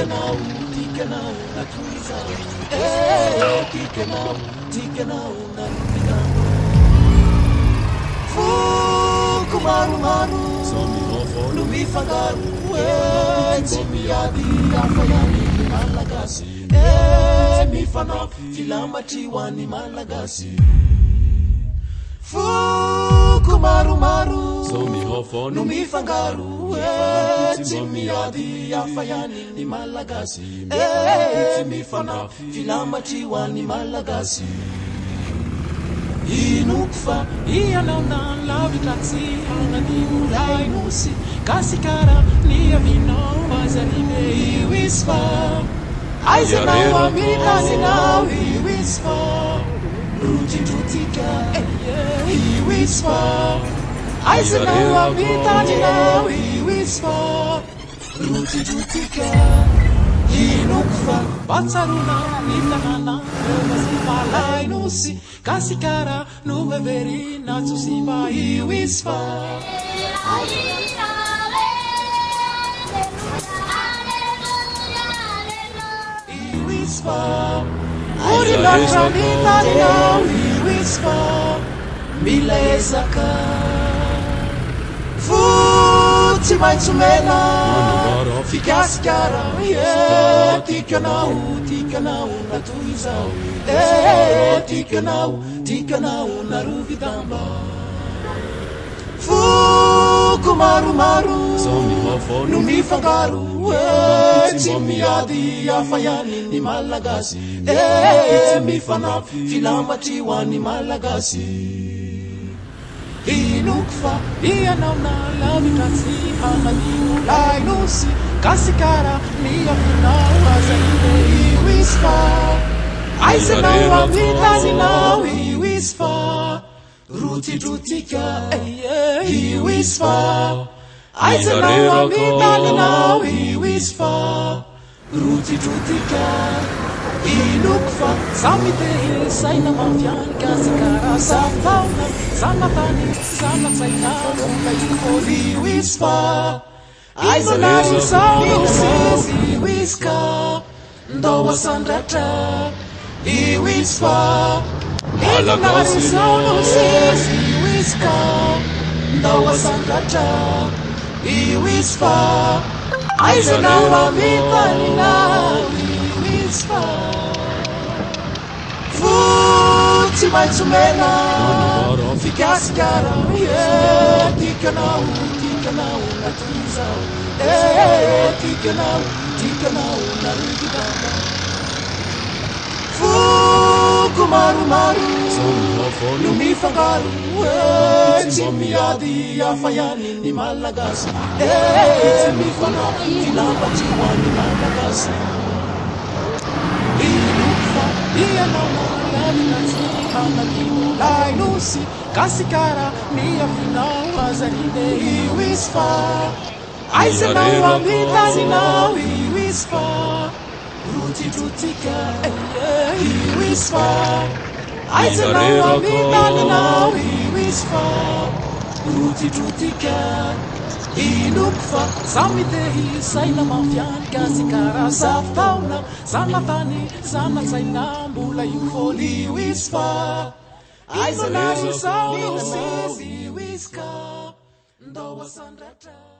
tikanao natuiza tikanao naruvidamba foko maromaro no mifangaro tsy miady hafa ihany ny malagasy mifanao filamatry ho an'ny malagasy foko maromaro no mifangaro tsy miady hafa ihany ny malagasy mifanao filamatry ho an'ny malagasy inoko fa ianao na lavitra tsy hananimo lainosy kasikara ny avinao azaribe iwisy fa aizanao amitazinao iwisy fa rotindrotika iwisy fa aizanao amitazinao iwisy fa rotindrotika inoko fa batsarona ny tanàna ovasy malainosy kasikara no veverina tsosimba iwisy fa iwisy fa orinatra mitaninao iwisy fa mila ezaka fotsy maitso mena fikasikara tikanao natoizao tikanao narovidamba foko maromaro no mifangaro tsy miady hafa ihany ny malagasy mifanao filamatry ho an'ny malagasy inoko fa ianao na lavitra tsy hananimo lainosy kasikara ny avinao azaribe iwisy fa aizanao amitazinao iwisy fa rotindrotika iwisy fa aizanao amitaninao iwisy fa rotindrotika inoko fa samitehe saina mafiany kasikara safaona sanatany sanatsaina omba ikôly iwisy fa aizanarisaunosesy iwisy ka ndao asandratra iwisy fa aizanarisaunosesy iwisy ka ndao asandratra iwisy fa aizanao amitaninao iwisy fa fotsy maitso mena fikasikara tikanao natoizao tikanao narovidamba foko maromaro no mifangaro tsy miady hafa ihany ny malagasy mifanao filamatry ho an'ny malagasy inoko fa ianao na lavitra tsy hananimo lainosy kasikara ny avinao azaribe iwisy fa aizanao amitazinao iwisy fa rotindrotika iwisy fa aizanao amitaninao iwisy fa rotindrotika inoko fa samitehy saina mafiany kasikara saftaona sanatany sanatsaina mbola ikôly iwisy fa aizanarisaunosesy iwisy ka ndao asandratra